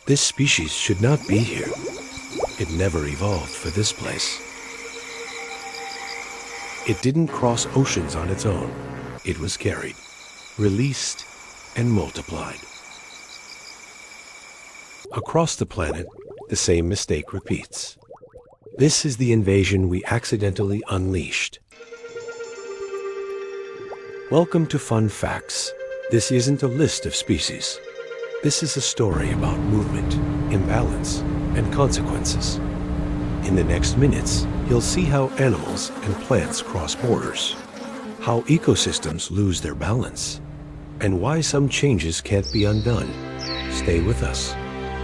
This species should not be here. It never evolved for this place. It didn't cross oceans on its own. It was carried, released, and multiplied. Across the planet, the same mistake repeats. This is the invasion we accidentally unleashed. Welcome to Fun Facts. This isn't a list of species. This is a story about movement, imbalance, and consequences. In the next minutes, you'll see how animals and plants cross borders, how ecosystems lose their balance, and why some changes can't be undone. Stay with us,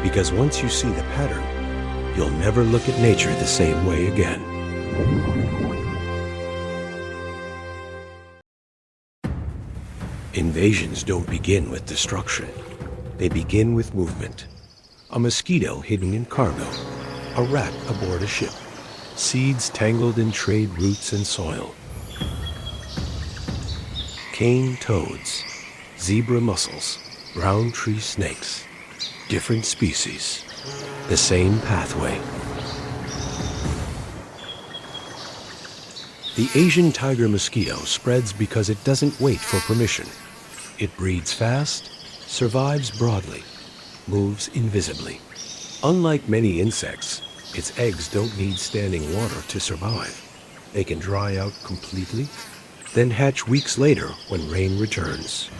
because once you see the pattern, you'll never look at nature the same way again. Invasions don't begin with destruction. They begin with movement. A mosquito hidden in cargo, a rat aboard a ship, seeds tangled in trade routes and soil. Cane toads, zebra mussels, brown tree snakes, different species, the same pathway. The Asian tiger mosquito spreads because it doesn't wait for permission. It breeds fast, survives broadly, moves invisibly. Unlike many insects, its eggs don't need standing water to survive. They can dry out completely, then hatch weeks later when rain returns.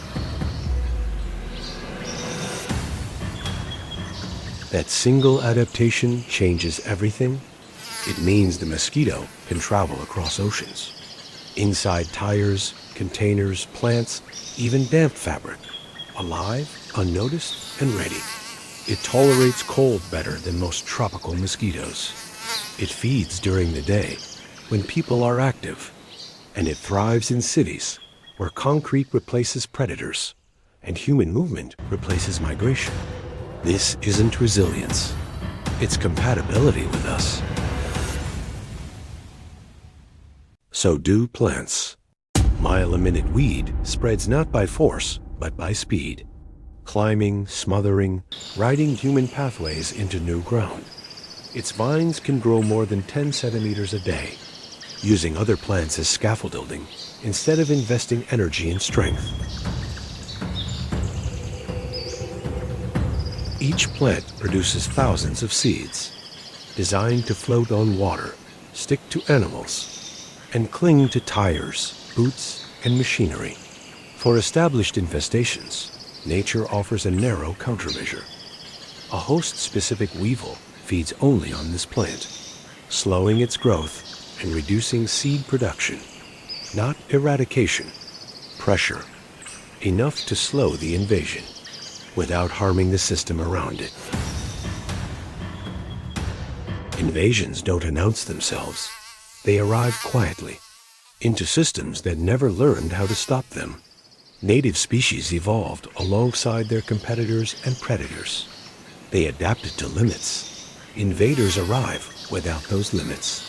That single adaptation changes everything. It means the mosquito can travel across oceans. Inside tires, containers, plants, even damp fabric. Alive, unnoticed, and ready. It tolerates cold better than most tropical mosquitoes. It feeds during the day, when people are active. And it thrives in cities, where concrete replaces predators, and human movement replaces migration. This isn't resilience. It's compatibility with us. So do plants. Mile-a-minute weed spreads not by force, but by speed. Climbing, smothering, riding human pathways into new ground. Its vines can grow more than 10 centimeters a day, using other plants as scaffolding instead of investing energy and strength. Each plant produces thousands of seeds, designed to float on water, stick to animals, and cling to tires, boots, and machinery. For established infestations, nature offers a narrow countermeasure. A host-specific weevil feeds only on this plant, slowing its growth and reducing seed production. Not eradication, pressure. Enough to slow the invasion, without harming the system around it. Invasions don't announce themselves. They arrive quietly, into systems that never learned how to stop them. Native species evolved alongside their competitors and predators. They adapted to limits. Invaders arrive without those limits.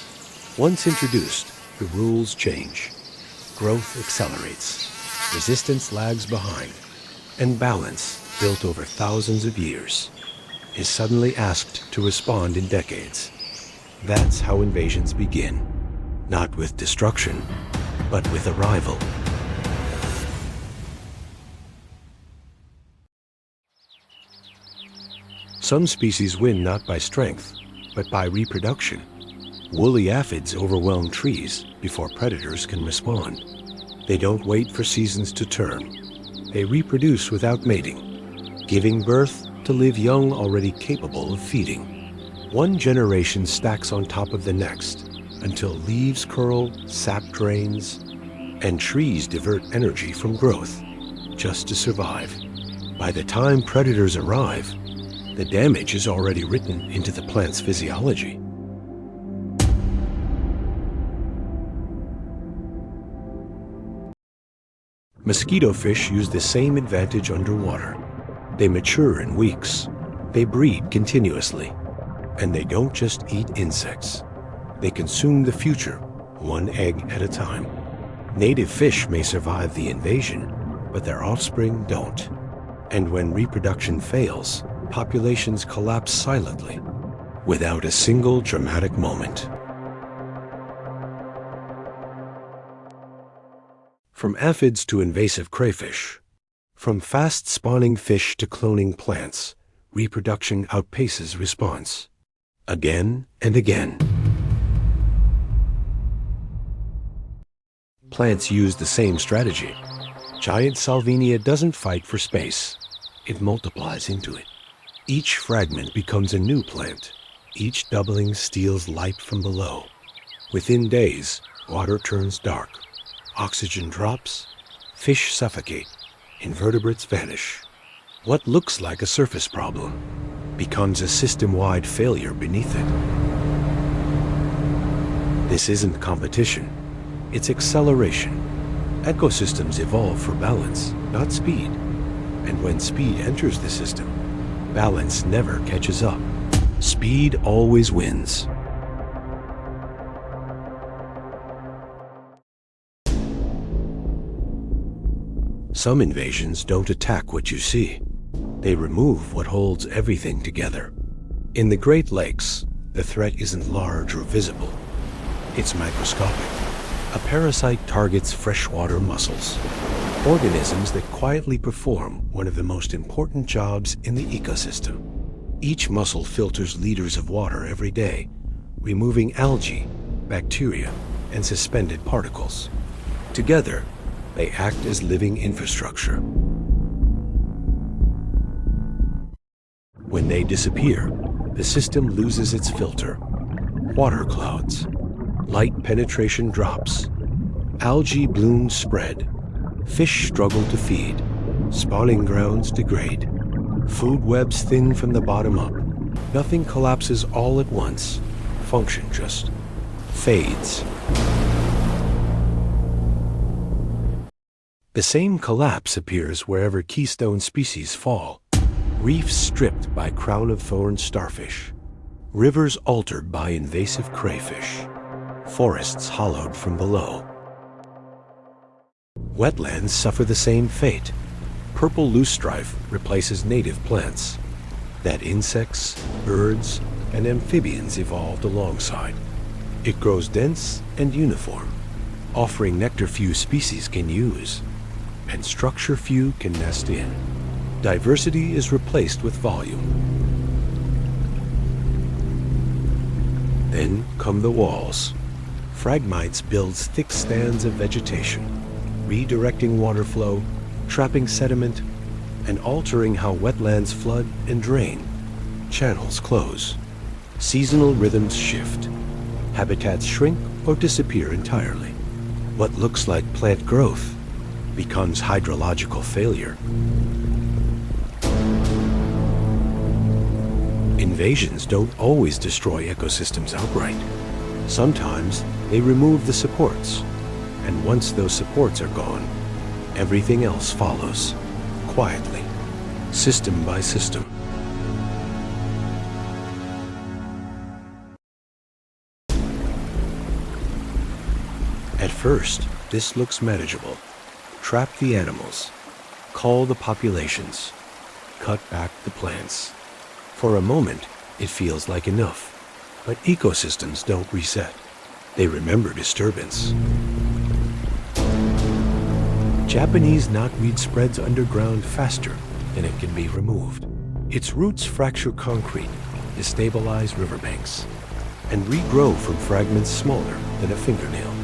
Once introduced, the rules change. Growth accelerates. Resistance lags behind. And balance, built over thousands of years, is suddenly asked to respond in decades. That's how invasions begin. Not with destruction, but with arrival. Some species win not by strength, but by reproduction. Woolly aphids overwhelm trees before predators can respond. They don't wait for seasons to turn. They reproduce without mating, giving birth to live young already capable of feeding. One generation stacks on top of the next until leaves curl, sap drains, and trees divert energy from growth just to survive. By the time predators arrive, the damage is already written into the plant's physiology. Mosquito fish use the same advantage underwater. They mature in weeks. They breed continuously. And they don't just eat insects. They consume the future, one egg at a time. Native fish may survive the invasion, but their offspring don't. And when reproduction fails, populations collapse silently, without a single dramatic moment. From aphids to invasive crayfish, from fast-spawning fish to cloning plants, reproduction outpaces response. Again and again. Plants use the same strategy. Giant Salvinia doesn't fight for space. It multiplies into it. Each fragment becomes a new plant. Each doubling steals light from below. Within days, water turns dark. Oxygen drops. Fish suffocate. Invertebrates vanish. What looks like a surface problem becomes a system-wide failure beneath it. This isn't competition. It's acceleration. Ecosystems evolve for balance, not speed. And when speed enters the system, balance never catches up. Speed always wins. Some invasions don't attack what you see. They remove what holds everything together. In the Great Lakes, the threat isn't large or visible. It's microscopic. A parasite targets freshwater mussels, organisms that quietly perform one of the most important jobs in the ecosystem. Each mussel filters liters of water every day, removing algae, bacteria, and suspended particles. Together, they act as living infrastructure. When they disappear, the system loses its filter. Water clouds. Light penetration drops. Algae blooms spread. Fish struggle to feed. Spawning grounds degrade. Food webs thin from the bottom up. Nothing collapses all at once. Function just fades. The same collapse appears wherever keystone species fall. Reefs stripped by crown-of-thorns starfish. Rivers altered by invasive crayfish. Forests hollowed from below. Wetlands suffer the same fate. Purple loosestrife replaces native plants that insects, birds, and amphibians evolved alongside. It grows dense and uniform, offering nectar few species can use, and structure few can nest in. Diversity is replaced with volume. Then come the walls. Phragmites builds thick stands of vegetation, redirecting water flow, trapping sediment, and altering how wetlands flood and drain. Channels close. Seasonal rhythms shift. Habitats shrink or disappear entirely. What looks like plant growth becomes hydrological failure. Invasions don't always destroy ecosystems outright. Sometimes they remove the supports, and once those supports are gone, everything else follows, quietly, system by system. At first, this looks manageable. Trap the animals, cull the populations, cut back the plants. For a moment, it feels like enough. But ecosystems don't reset. They remember disturbance. Japanese knotweed spreads underground faster than it can be removed. Its roots fracture concrete, destabilize riverbanks, and regrow from fragments smaller than a fingernail.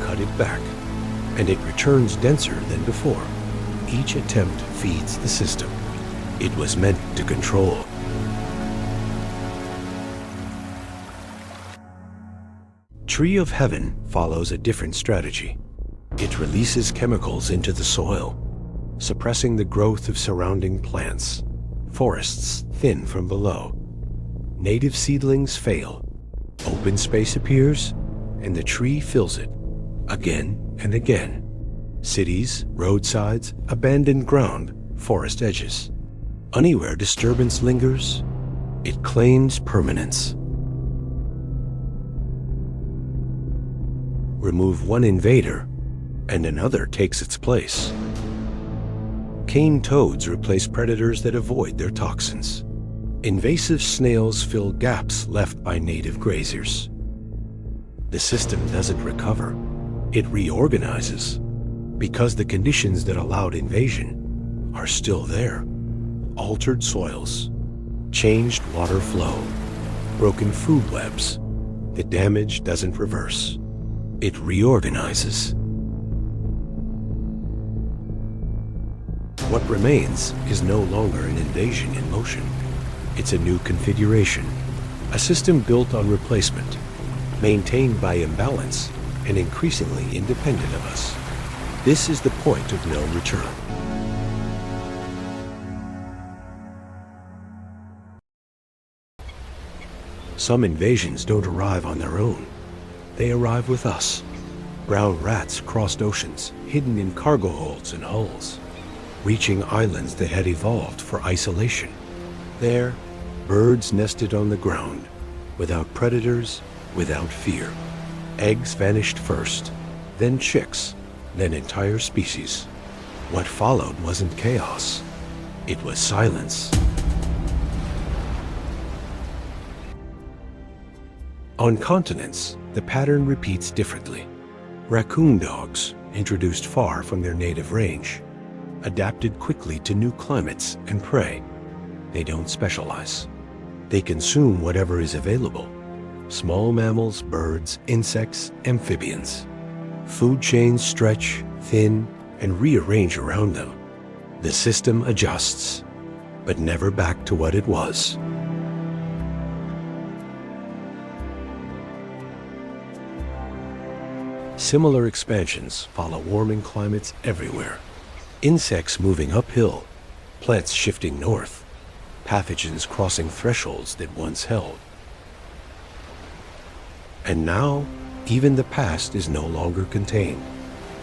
Cut it back, and it returns denser than before. Each attempt feeds the system. It was meant to control. Tree of Heaven follows a different strategy. It releases chemicals into the soil, suppressing the growth of surrounding plants. Forests thin from below. Native seedlings fail. Open space appears, and the tree fills it, again and again. Cities, roadsides, abandoned ground, forest edges. Anywhere disturbance lingers, it claims permanence. Remove one invader, and another takes its place. Cane toads replace predators that avoid their toxins. Invasive snails fill gaps left by native grazers. The system doesn't recover, it reorganizes, because the conditions that allowed invasion are still there. Altered soils, changed water flow, broken food webs. The damage doesn't reverse, it reorganizes. What remains is no longer an invasion in motion. It's a new configuration, a system built on replacement, maintained by imbalance and increasingly independent of us. This is the point of no return. Some invasions don't arrive on their own. They arrive with us. Brown rats crossed oceans, hidden in cargo holds and hulls, reaching islands that had evolved for isolation. There, birds nested on the ground, without predators, without fear. Eggs vanished first, then chicks, then entire species. What followed wasn't chaos, it was silence. On continents, the pattern repeats differently. Raccoon dogs, introduced far from their native range, adapted quickly to new climates and prey. They don't specialize. They consume whatever is available. Small mammals, birds, insects, amphibians. Food chains stretch, thin, and rearrange around them. The system adjusts, but never back to what it was. Similar expansions follow warming climates everywhere. Insects moving uphill, plants shifting north, pathogens crossing thresholds that once held. And now, even the past is no longer contained.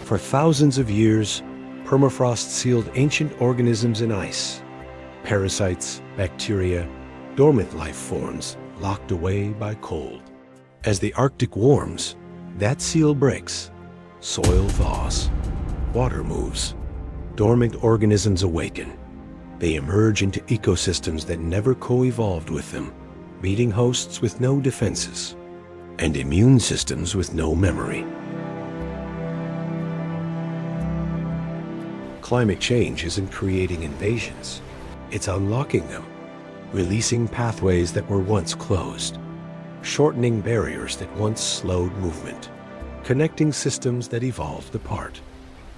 For thousands of years, permafrost sealed ancient organisms in ice. Parasites, bacteria, dormant life forms locked away by cold. As the Arctic warms, that seal breaks. Soil thaws. Water moves. Dormant organisms awaken. They emerge into ecosystems that never co-evolved with them, meeting hosts with no defenses, and immune systems with no memory. Climate change isn't creating invasions. It's unlocking them, releasing pathways that were once closed, shortening barriers that once slowed movement, connecting systems that evolved apart.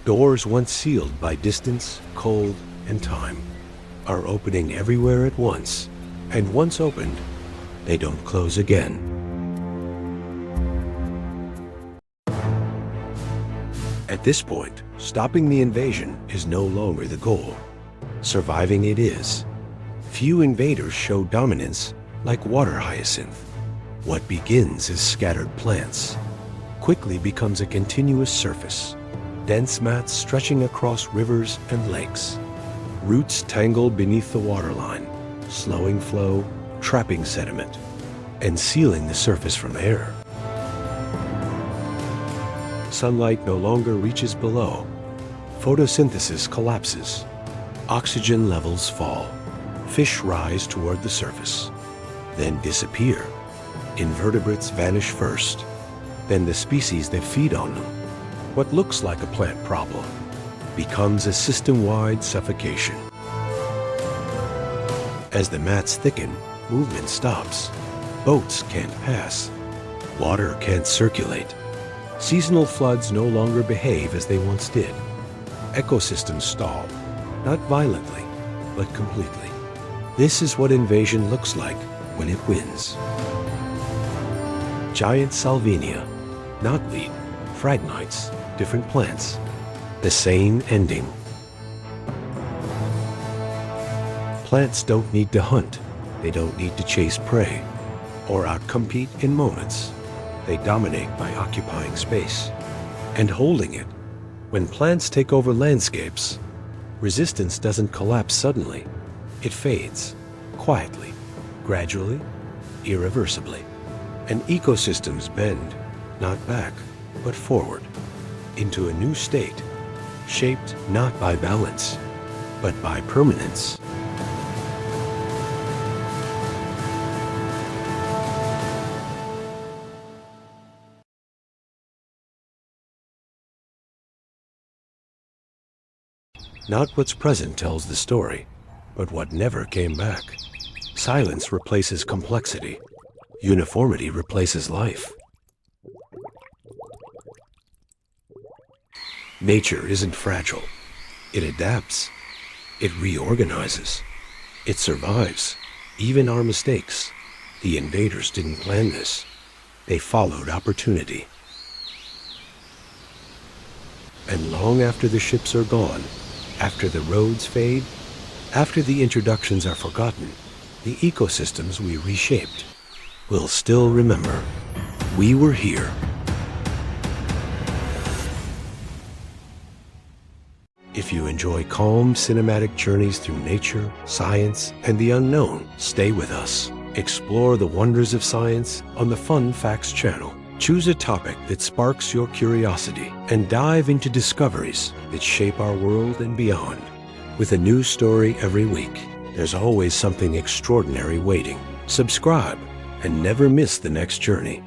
Doors once sealed by distance, cold, and time are opening everywhere at once, and once opened, they don't close again. At this point, stopping the invasion is no longer the goal. Surviving it is. Few invaders show dominance like water hyacinth. What begins as scattered plants quickly becomes a continuous surface, dense mats stretching across rivers and lakes. Roots tangle beneath the waterline, slowing flow, trapping sediment, and sealing the surface from air. Sunlight no longer reaches below. Photosynthesis collapses. Oxygen levels fall. Fish rise toward the surface, then disappear. Invertebrates vanish first, then the species that feed on them. What looks like a plant problem becomes a system-wide suffocation. As the mats thicken, movement stops. Boats can't pass. Water can't circulate. Seasonal floods no longer behave as they once did. Ecosystems stall, not violently, but completely. This is what invasion looks like when it wins. Giant salvinia, knotweed, phragmites, different plants, the same ending. Plants don't need to hunt, they don't need to chase prey, or outcompete in moments. They dominate by occupying space and holding it. When plants take over landscapes, resistance doesn't collapse suddenly. It fades, quietly, gradually, irreversibly. And ecosystems bend, not back, but forward, into a new state, shaped not by balance, but by permanence. Not what's present tells the story, but what never came back. Silence replaces complexity. Uniformity replaces life. Nature isn't fragile. It adapts. It reorganizes. It survives. Even our mistakes. The invaders didn't plan this. They followed opportunity. And long after the ships are gone, after the roads fade, after the introductions are forgotten, the ecosystems we reshaped will still remember. We were here. If you enjoy calm, cinematic journeys through nature, science, and the unknown, stay with us. Explore the wonders of science on the Fun Facts channel. Choose a topic that sparks your curiosity and dive into discoveries that shape our world and beyond. With a new story every week, there's always something extraordinary waiting. Subscribe and never miss the next journey.